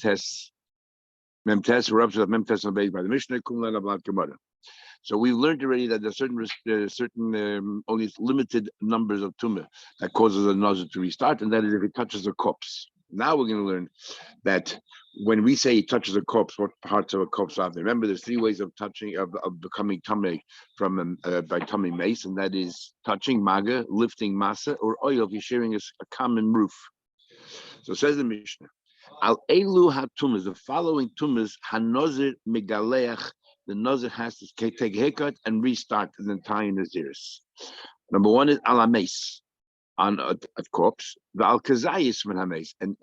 Memtes, we're up to Memtes obeyed by the Mishnah, Kumlan about Gemara. So we've learned already that there's certain only limited numbers of tumah that causes a nazir to restart, and that is if it touches a corpse. Now we're going to learn that when we say it touches a corpse, what parts of a corpse are there? Remember, there's three ways of touching, of becoming tamei from by tamei mace, and that is touching maga, lifting masa, or oil if you're sharing a common roof. So says the Mishnah, Al elu hatumas, the following tumas, hanozir megaleach, the nazir has to take a haircut and restart the entire naziris. Number one is ala mace, on a corpse, the al kazayis min hames, and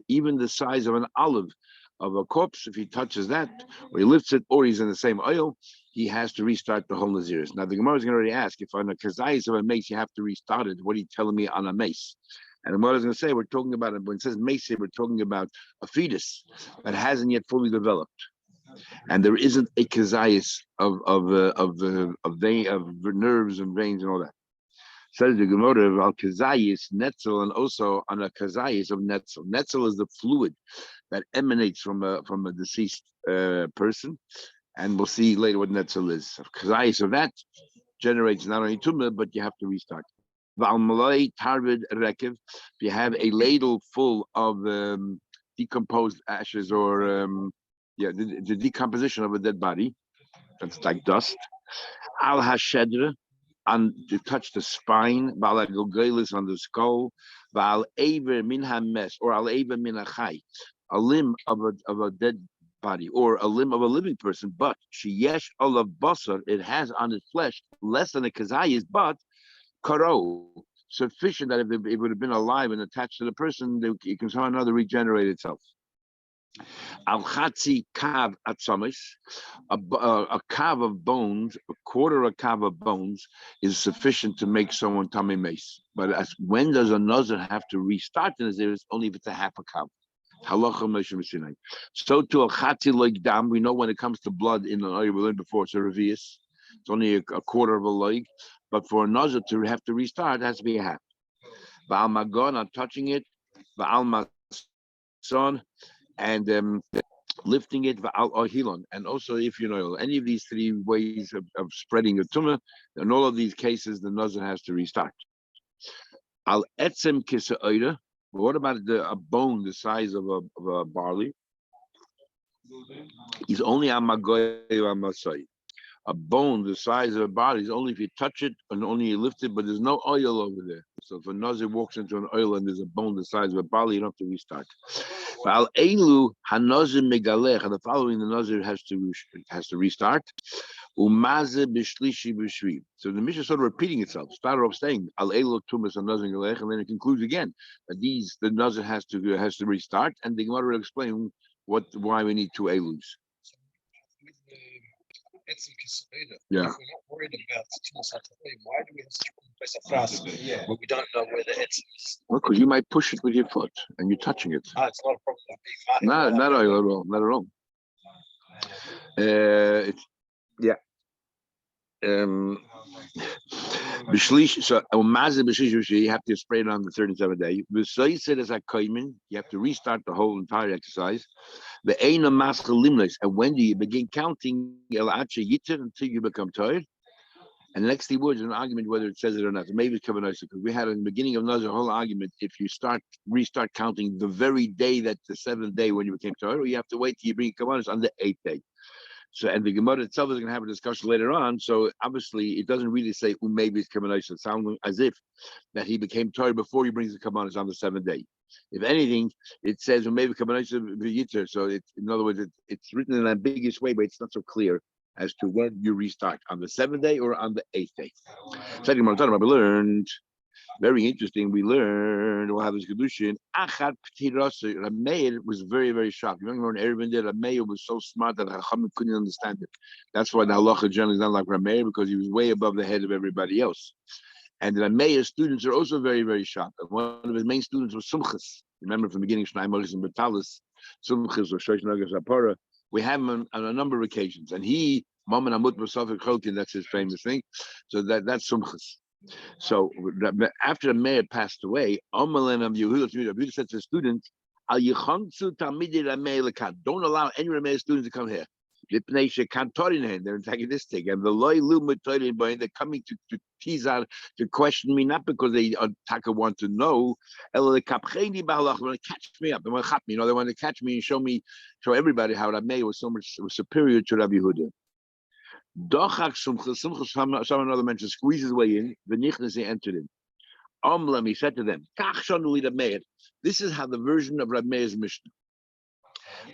even the size of an olive of a corpse, if he touches that, or he lifts it, or he's in the same oil, he has to restart the whole naziris. Now the Gemara is going to already ask, if on a kazayis of a mace you have to restart it, what are you telling me on a mace? And the Gemara is going to say, we're talking about, when it says mace, we're talking about a fetus that hasn't yet fully developed, and there isn't a kazayis of nerves and veins and all that. Says the Gemara of al kazayis netzel, and also on a kazayis of netzel. Netzel is the fluid that emanates from a deceased person, and we'll see later what netzel is. Kazayis of that generates not only tumah, but you have to restart. Val malay tarvid rekev. If you have a ladle full of decomposed ashes or the decomposition of a dead body, that's like dust. Al hashedra, and to touch the spine, Val gilgelis on the skull, Val aver min hames, or al aver min achai, a limb of a dead body, or a limb of a living person, but sheyesh olav basar, it has on its flesh less than a kazayis, but karo, sufficient that if it would have been alive and attached to the person, it can somehow or another regenerate itself. Al chatzi kav atzamis, a kav of bones, a quarter of a kav of bones is sufficient to make someone tamei mace. But when does a nazir have to restart the nazir? Only if it's a half a kav. Halacha Moshe Mishinai. So to a chatzi like dam, we know when it comes to blood in the oil we learned before, it's a revius. It's only a quarter of a leg. But for a nazir to have to restart, it has to be a half. Ba'al magon, I'm touching it. Ba'al mason, and lifting it. Ba'al ohilon. And also, if you know any of these three ways of spreading the tumah, in all of these cases, the nazir has to restart. Al etzem kisa oida. What about a bone the size of a barley? He's only a magoy or masai. A bone the size of a body is only if you touch it and only you lift it, but there's no oil over there. So if a nazir walks into an oil and there's a bone the size of a body, you don't have to restart. Al elu hanazir megalech, and the following the nazir has to restart. Umaze b'shlishi b'shvi. So the Mishnah is sort of repeating itself. Started off saying al elu tumas hanazir megalech, and then it concludes again that the nazir has to restart, and the Gemara will explain why we need two elus. Yeah. If we're not worried about why do we have such a place of fast when we don't know where the etzim is? Well, because you might push it with your foot and you're touching it. It's not a problem. Not at all. Not at all. Yeah. So you have to spray it on the 37th day. You have to restart the whole entire exercise. And when do you begin counting until you become tired? And the next three words is an argument whether it says it or not. Maybe it's Kabbalah, because we had in the beginning of Nazir a whole argument if you restart counting the very day that's the 7th day when you became tired, or you have to wait till you bring Kabbalah on the 8th day. So, and the Gemara itself is going to have a discussion later on. So obviously, it doesn't really say maybe it's Kabbalah. It sounds as if that he became tired before he brings the Kabbalah on the 7th day. If anything, it says maybe Kabbalah v'yitter. So in other words, it's written in an ambiguous way, but it's not so clear as to when you restart, on the 7th day or on the 8th day. Second Gemara we learned. Very interesting. We learned we'll have this kedushin. Achat p'tirasa. Rameir was very, very shocked. You remember when Erevin did? Rameir was so smart that Chachamim couldn't understand it. That's why the halacha generally is not like Rameir, because he was way above the head of everybody else. And Rameir's students are also very, very shocked. One of his main students was Sumchas. Remember from the beginning, Shnai Moris and Batalis, Sumchas or Shosh Nagas Apara. We have him on a number of occasions, and he, Maman Amut Basafik Chokin, that's his famous thing. So that's Sumchas. So after the mayor passed away, Yehuda said to the student, Al yichangtzu talmidei Ramei lekan. Don't allow any Ramei students to come here. They're antagonistic, and the loy they're coming to tease out, to question me, not because they want to know. They want to catch me up. They want to chap me. They want to catch me and show everybody how Ramei was so much superior to Rabbi Yehuda. Some another mention squeezes his way in. V'nichnas, he entered in. He said to them, this is how the version of Rabbi Meir's Mishnah.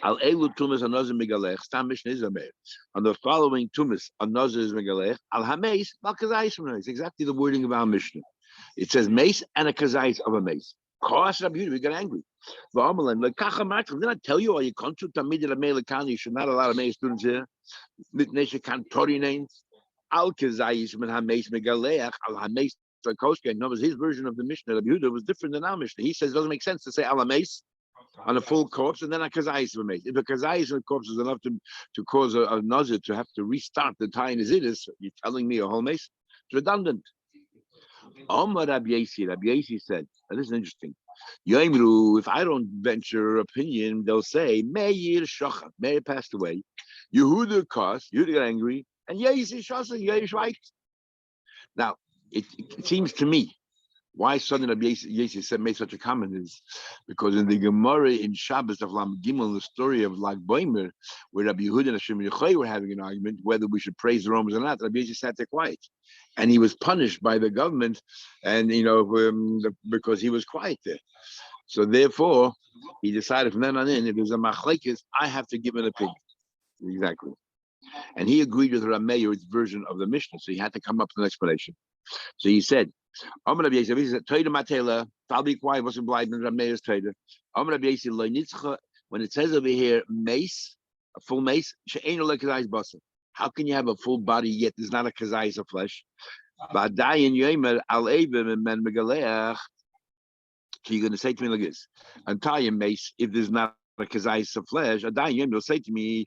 Al elu tumas another megalech. Stam Mishnah is Meir. On the following tumas another is megalech. Al hameis al kazayis from It's exactly the wording of our Mishnah. It says mace and a kazayis of a mace. Cost Rabbi Yehuda, we got angry. Did I tell you? Are you contra tamid lemeilekani? You should not allow Meir students here. Mitneshe kantori names. Al kazayis min hameis megalech. Al hameis. His version of the Mishnah, Rabbi Yehuda, was different than our Mishnah. He says it doesn't make sense to say al hameis on a full corpse and then a kazayis of a mace. If a kazayis of a corpse is enough to cause a nazir to have to restart the tie in his idis, you're telling me a whole mace? It's redundant. Omar Rabbi Yasi said, this is interesting. Yoimru, if I don't venture opinion, they'll say, Meir Shochat, Meir passed away. Yehuda cost, Yehuda got angry, and Yasi Shasa, Yasi right. Now, it seems to me, why suddenly Rabbi Yasi made such a comment is because in the Gemara in Shabbos of Lam Gimel, the story of Lag Boimer, where Rabbi Yehuda and Hashem Yochai were having an argument whether we should praise the Romans or not, Rabbi Yasi sat there quiet, and he was punished by the government, and because he was quiet there. So therefore, he decided from then on in, if there's a machlekes, I have to give an opinion. Exactly, and he agreed with Rameir's version of the Mishnah, so he had to come up with an explanation. So he said, when it says over here mace, a full mace, how can you have a full body yet there's not a kazayis of flesh? So you're going to say to me like this, entire mace, if there's not a kazayis of flesh, you'll say to me,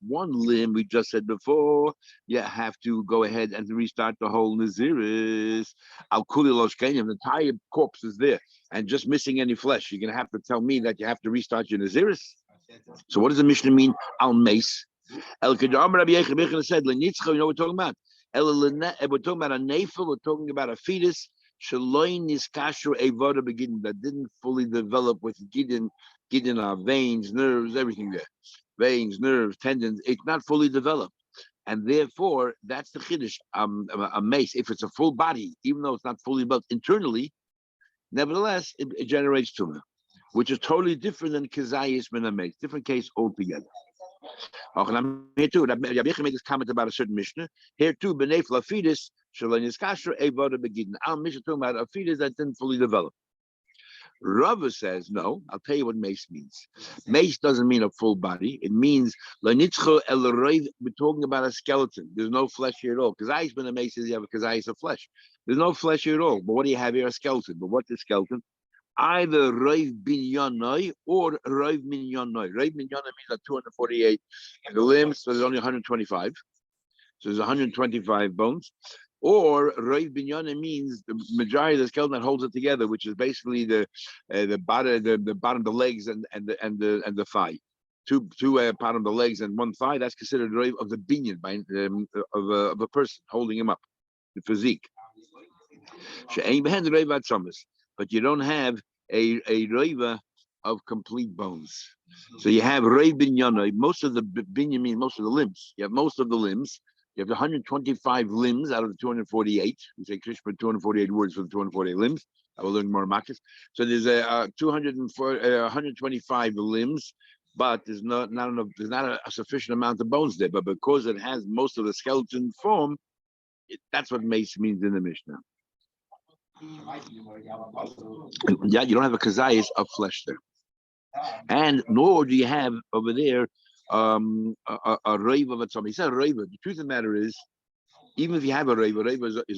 one limb, we just said before, you have to go ahead and restart the whole Naziris. The entire corpse is there and just missing any flesh. You're going to have to tell me that you have to restart your Naziris. So what does the Mishnah mean? Al mace. El Kedam Rabbi Yechim said, you know what we're talking about? We're talking about a nefil, we're talking about a fetus. That didn't fully develop with gidin our veins, nerves, everything there. Veins, nerves, tendons, it's not fully developed. And therefore, that's the chiddush. A mace, if it's a full body, even though it's not fully developed internally, nevertheless, it generates tumor, which is totally different than kazayis min a mace. Different case altogether. Here too, Rabbi Yechim made this comment about a certain Mishnah. Here too, b'nefla fetus, shalonis kasher evoda begidin. Our Mishnah talking about a fetus that didn't fully develop. Rava says, no, I'll tell you what mace means. Mace doesn't mean a full body. It means, we're talking about a skeleton. There's no flesh here at all. Because Kazayis been a mace is you have a kazayis of flesh. There's no flesh here at all. But what do you have here? A skeleton. But what's the skeleton? Either Rav Binyanoi or Rav Minyanoi. Rav Minyanoi means that 248 the limbs, so there's only 125. So there's 125 bones. Or Rav Binyanoi means the majority of the skeleton that holds it together, which is basically the bottom, the legs and the thigh. Two part of the legs and one thigh. That's considered Rav of the binyan of a person holding him up, the physique. But you don't have a reiva of complete bones. So you have rei binyanoi, most of the binyan means most of the limbs. You have most of the limbs. You have 125 limbs out of the 248. We say Krishma 248 words for the 248 limbs. I will learn more Makis. So there's 125 limbs, but there's not enough. There's not a sufficient amount of bones there. But because it has most of the skeleton form, that's what mace means in the Mishnah. Yeah, you don't have a kazayis of flesh there, and nor do you have over there a rave of a tummy. He said a rave. The truth of the matter is, even if you have a rave is a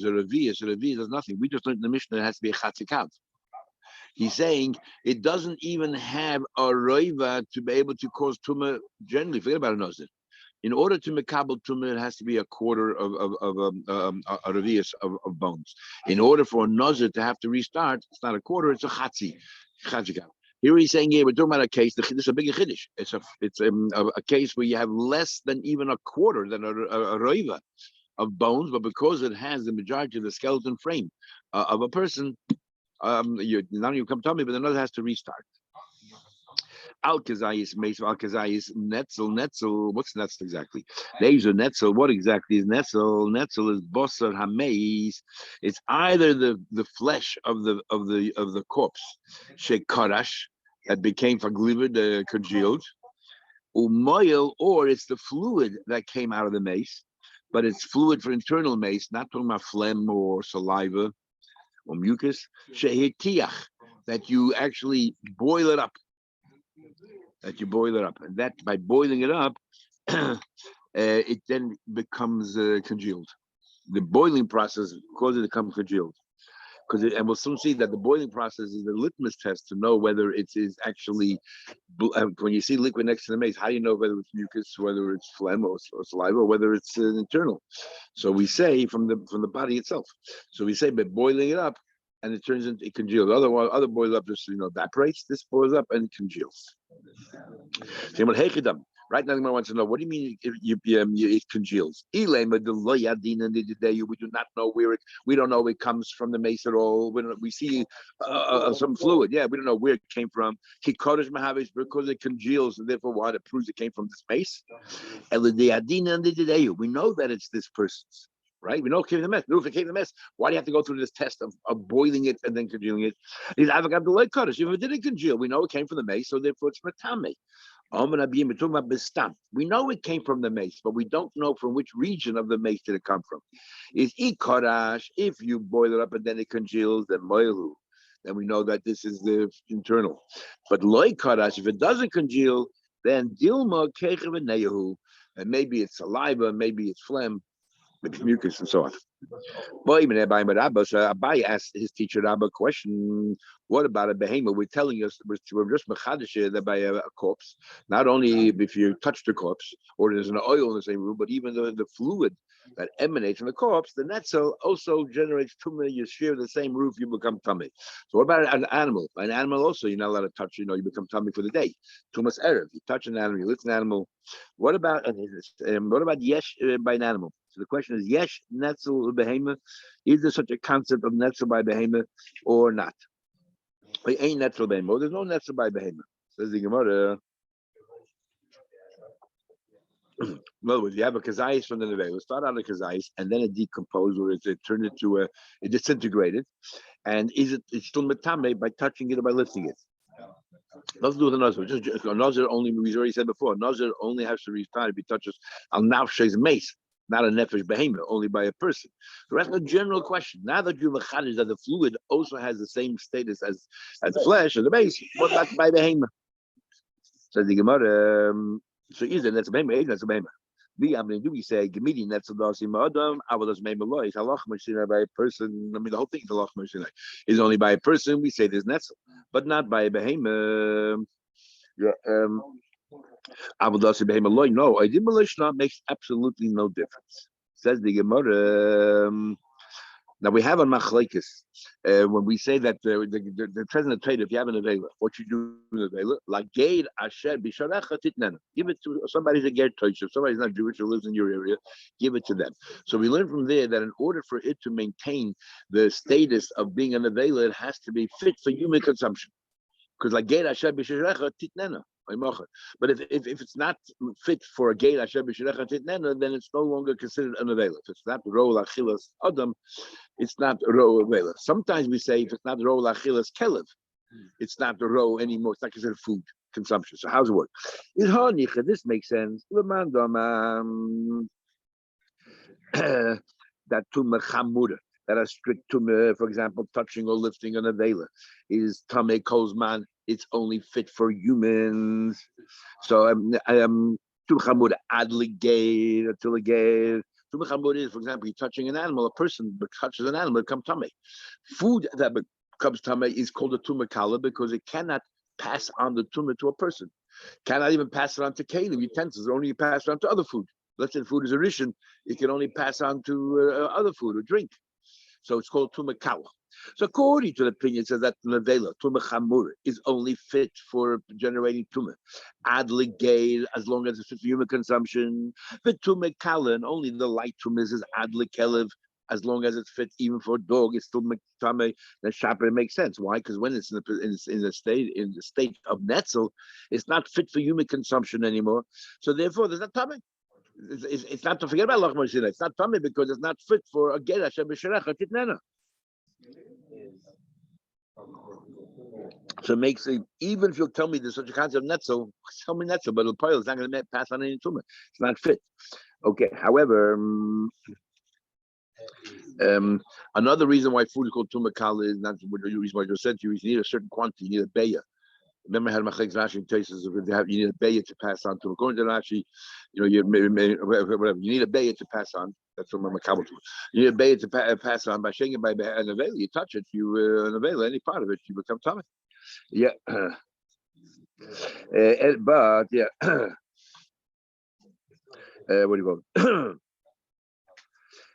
revi. So revi does nothing. We just learned in the Mishnah it has to be a chatzikav. He's saying it doesn't even have a reva to be able to cause tumor generally. Forget about a nazir. In order to mekabel tumor, it has to be a quarter of a revius of bones. In order for a nazir to have to restart, it's not a quarter, it's a chatzi. Here he's saying, we're talking about a case. This is a bigger chiddush. It's a case where you have less than even a quarter than a roiva of bones, but because it has the majority of the skeleton frame of a person, none of you come tell me, but another has to restart. Al kazayis meis al kazayis netzel. What's netzel exactly? Laser netzel. What exactly is netzel? Netzel is bosser hameis. It's either the flesh of the corpse, shekarash, that became faglivid, congealed, umoil, or it's the fluid that came out of the mace, but it's fluid for internal mace, not talking about phlegm or saliva or mucus. Shehitiach, that you actually boil it up. And that by boiling it up, it then becomes congealed. The boiling process causes it to become congealed. And we'll soon see that the boiling process is the litmus test to know whether it is actually, when you see liquid next to the mace, how do you know whether it's mucus, whether it's phlegm or saliva, or whether it's internal? So we say from the body itself. So we say by boiling it up, and it turns into, it congeals. Other boil up just evaporates. This boils up and it congeals. Right now, I want to know, what do you mean it congeals? We do not know where it. We don't know it comes from the mace at all. We see some fluid. Yeah, we don't know where it came from. Because it congeals, and therefore why it proves it came from this mace. We know that it's this person's. Right? We know it came from the mess. If it came from the mess, why do you have to go through this test of boiling it and then congealing it? If it didn't congeal, we know it came from the mace, so therefore it's matame. We're talking about bistam. We know it came from the mace, but we don't know from which region of the mace did it come from. Is ikarash, if you boil it up and then it congeals, then moilu. Then we know that this is the internal. But loy karash, if it doesn't congeal, then dilma kechev, and maybe it's saliva, maybe it's phlegm, maybe mucus, and so on. Abai asked his teacher Rabba a question. What about a behemoth? We're telling us we're just mechadish that by a corpse. Not only if you touch the corpse or there's an oil in the same room, but even the fluid that emanates from the corpse, the netzel also generates tumah. You share the same roof, you become tummy. So what about an animal? An animal also you're not allowed to touch. You become tummy for the day. Tumas erev. You touch an animal, you lift an animal. What about yesh by an animal? So the question is, yesh netzel behemoth. Is there such a concept of netzel by behemoth or not? Ain't netzel behemoth. There's no netzel by behemoth. Says the Gemara. In other words, you have a kazayis from the nevela. Start out a kazayis, and then it decomposed, or it turned into it disintegrated. And it's still metame by touching it or by lifting it? Nothing to do with the nazir. Nazir only, we already said before, nazir only has to restart if he touches al nafshei's mace, not a nefesh behemoth, only by a person. So that's a general question. Now that you mechadish that the fluid also has the same status as the flesh and the base, what about by behemoth? Says the Gemara. So either that's a behemoth, that's a behemoth. We say Gemidi Netzadasi Madam, Avadas Memaloi, Halach Mashina by a person. I mean the whole thing is Halach Mashina. Is only by a person, we say there's Netzel, but not by a behemoth. Avadasi Behemaloi. No, Idim makes absolutely no difference. Says the Gemara. Now we have a machlekes when we say that the present trade, if you have an avela, what you do in the avela, like gate asher bisharecha titnena, give it to somebody's a ger toish. If somebody's not Jewish who lives in your area, give it to them. So we learn from there that in order for it to maintain the status of being an avela, it has to be fit for human consumption. Because like gate asher bisharecha titnena. But if it's not fit for a gate asher b'sherecha titnena, then it's no longer considered an avela. If it's not ro lachilas adam, it's not ro avela. Sometimes we say if it's not ro lachilas kelev, it's not the ro anymore. It's not considered food consumption. So how's it work? This makes sense. That tumah chamura, that are strict tumah, for example, touching or lifting an avela, is tameh kozman. It's only fit for humans. So tumah chamura adligate until again. Tumah chamura is, for example, you're touching an animal. A person touches an animal, it becomes tameh. Food that becomes tameh is called a tumah kala because it cannot pass on the tumah to a person. Cannot even pass it on to kelim utensils. Only pass it on to other food. Let's say the food is a rishon, it can only pass on to other food or drink. So it's called tumakala. So according to the opinion, it says that nevela, tuma chamura, is only fit for generating tuma. Ad legail, as long as it's fit for human consumption. But tuma kalan, only the light tuma is ad lekelev, as long as it's fit even for a dog. It's still tame. The shaper makes sense. Why? Because when it's in the state of netzel, it's not fit for human consumption anymore. So therefore, there's not tame. It's not to forget about lachmashina. It's not tame because it's not fit for a get Hashem b'sherecha titnena. So it makes it, even if you'll tell me there's such a concept of netzel, tell me netzel, but the pile is not going to pass on any tumor. It's not fit. Okay. However, another reason why food is called tumakala is not the reason why I just said to you. You need a certain quantity. You need a beya. Remember, I had Machlekes Rashi in cases of you need a beya to pass on to. According to Rashi, whatever you need a beya to pass on. That's what my Makabel. You need a beya to pass on by shaking it by an avela. You touch it, you an avela, any part of it, you become tummy. Yeah, but yeah, what do you call it?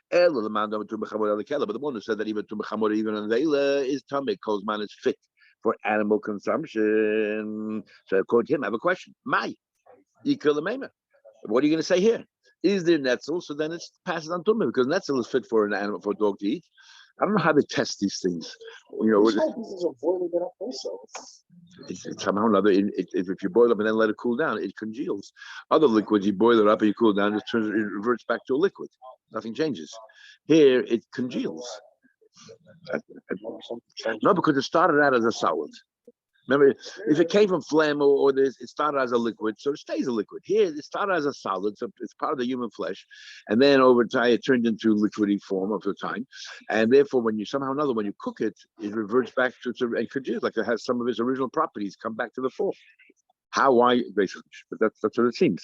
But the one who said that even tumechamor, even an avela, is tummy. Kozman is fit for animal consumption. So according to him, I have a question. What are you going to say here? Is there netzel? So then it passes on to me because netzel is fit for an animal, for a dog to eat. I don't know how to test these things. It's somehow or another. If you boil up and then let it cool down, it congeals. Other liquids, you boil it up and you cool it down, it reverts back to a liquid. Nothing changes. Here, it congeals. No, because it started out as a solid. Remember, if it came from phlegm or this, it started as a liquid, so it stays a liquid. Here, it started as a solid, so it's part of the human flesh, and then over time it turned into liquidy form over time, and therefore, when you somehow or another, when you cook it, it reverts back to and congeals, like it has some of its original properties come back to the fore. How? Why? Basically, but that's what it seems.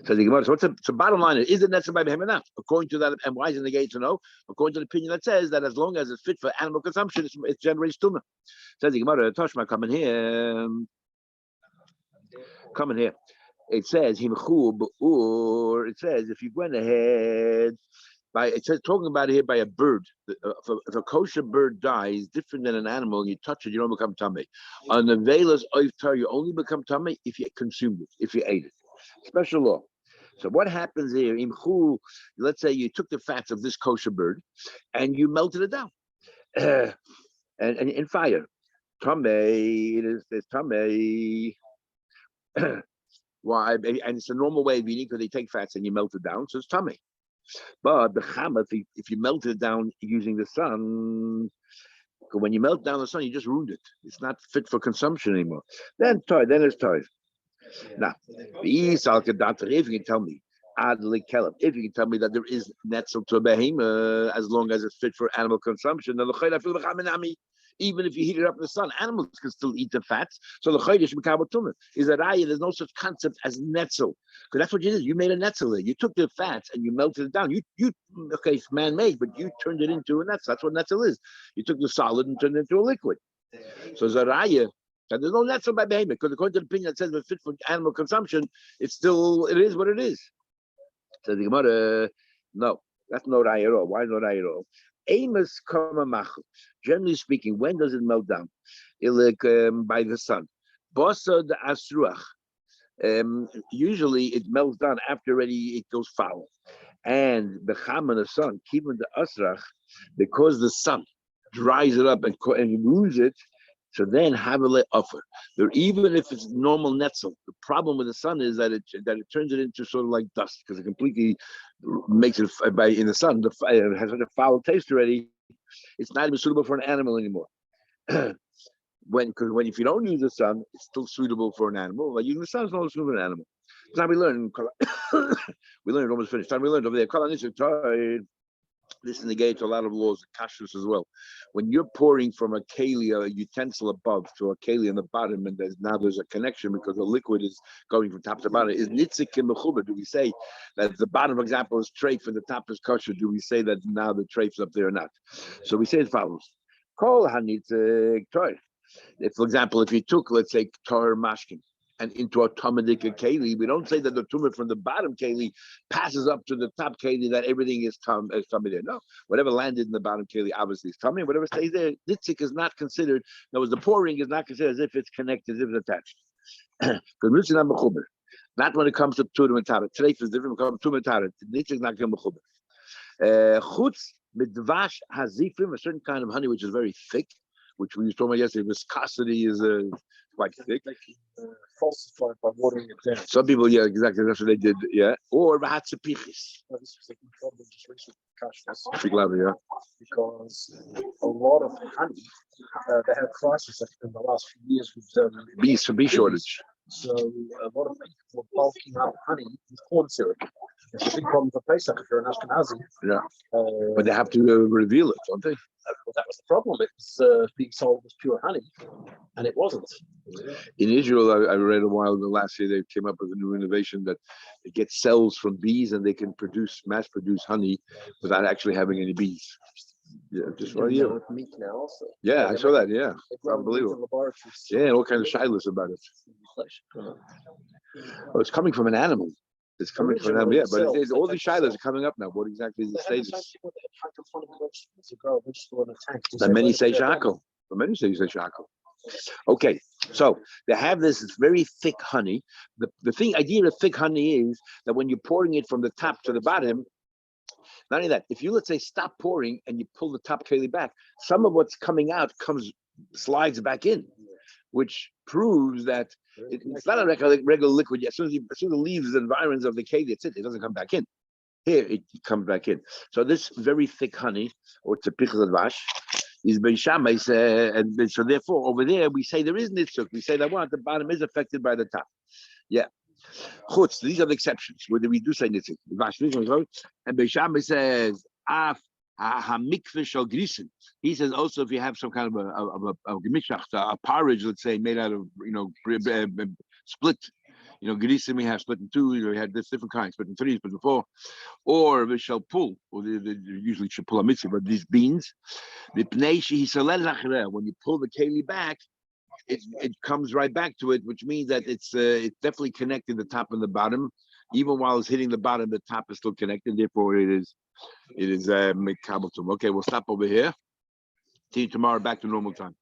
So the Gemara. So what's the bottom line? Is it netzel by behem or not? According to that, and why is it negated to know? According to the opinion that says that as long as it's fit for animal consumption, it generates tumah. Says the Gemara, Toshma, coming here. It says himchu or it says if you went ahead by it says talking about it here by a bird. If a kosher bird dies, different than an animal, and you touch it, you don't become tummy. On the velas oiftar, you only become tummy if you consumed it, if you ate it. Special law. So what happens here? Imchu, let's say you took the fats of this kosher bird and you melted it down, and in fire. Tamei, it is tamei. Why? And it's a normal way of eating because they take fats and you melt it down, so it's tamei. But the chama, if you melt it down using the sun, when you melt down the sun, you just ruined it. It's not fit for consumption anymore. Then it's toy. Now, if you can tell me, if you can tell me that there is netzel to a behemoth as long as it's fit for animal consumption, then even if you heat it up in the sun, animals can still eat the fats. So the chodesh mekabel is a raya. There's no such concept as netzel, because that's what you did. You made a netzel. You took the fats and you melted it down. Okay, it's man-made, but you turned it into a netzel. That's what netzel is. You took the solid and turned it into a liquid. So it's a raya. And there's no netzel by behemoth, because according to the opinion that says it's fit for animal consumption, it is what it is. So the Gemara, no, that's no raya at all. Why no raya at all? Amos kamamach. Generally speaking, when does it melt down? By the sun. Bosa the asruach. Usually it melts down after already it goes foul. And the cham and the sun, keeping the asrach, because the sun dries it up and moves it. So then have a let offer. Even if it's normal netzel, the problem with the sun is that it turns it into sort of like dust, because it completely makes it in the sun. It has such a foul taste already. It's not even suitable for an animal anymore. Because if you don't use the sun, it's still suitable for an animal. Like using the sun is not suitable for an animal. Now we learn. We learned almost finished. Time we learned over there. This negates a lot of laws of kashrus as well. When you're pouring from a keli, a utensil above, to a keli on the bottom, and there's a connection because the liquid is going from top to bottom. Is nitzik mechuber? Do we say that the bottom, for example, is treif and the top is kosher? Do we say that now the treif's up there or not? So we say as follows: Kol hanitzik toy. If, for example, if you took, let's say, tar mashkin, and into a Talmudic keli. We don't say that the tumor from the bottom keli passes up to the top keli, that everything is tummy there. No, whatever landed in the bottom keli obviously is tummy. Whatever stays there, nitzik is not considered. In other words, the pouring is not considered as if it's connected, as if it's attached. Because not mechuber. Not when it comes to tumor and taret. Today is different. When it comes to tumor and taret, nitzik is not mechuber. Chutz midvash hazifrim, a certain kind of honey which is very thick, which we were talking about yesterday. Viscosity is quite thick. Falsified by watering it down. Some people, yeah, exactly. That's what they did. Yeah, or v'hatzepichis. This was a big problem just recently. Speak louder, yeah. Because a lot of honey, they had crisis in the last few years with Bee shortage. So a lot of people were bulking up honey with corn syrup. It's a big problem for Pesach if you're an Ashkenazi. Yeah, but they have to reveal it, don't they? Well, that was the problem. It was being sold as pure honey, and it wasn't. In Israel, I read a while in the last year, they came up with a new innovation that they get cells from bees and they can mass produce honey without actually having any bees. Yeah, just for you. With meat now also. Yeah, I saw that. Yeah, unbelievable. Yeah, all kinds of shilas about it. Well, it's coming from an animal. It's coming from them, yeah. But all these shilas are coming up now. What exactly is the status? The many say shackle. The many say shackle. Okay, so they have this very thick honey. The idea of thick honey is that when you're pouring it from the top to the bottom, not only that, if you, let's say, stop pouring and you pull the top keli back, some of what's coming out slides back in, which proves that it's not a regular liquid. As soon as it leaves the environs of the keli, it doesn't come back in. Here, it comes back in. So this very thick honey, or tzepichas advash, is Ben Shammai, and so therefore over there we say there is nitzuk. We say that the bottom is affected by the top. Yeah. Chutz, these are the exceptions where we do say nitzuk. And Ben Shammai says hamikveh shel grisen. He says also if you have some kind of a porridge, let's say made out of split. Grisen we have split in two. We had this different kinds, split in three, split in four, or we shall pull, or they usually should pull a mitzvah, but these beans, when you pull the keli back, it comes right back to it, which means that it's definitely connecting the top and the bottom. Even while it's hitting the bottom, the top is still connected. Therefore, it is mekabel. Okay, we'll stop over here. See you tomorrow. Back to normal time.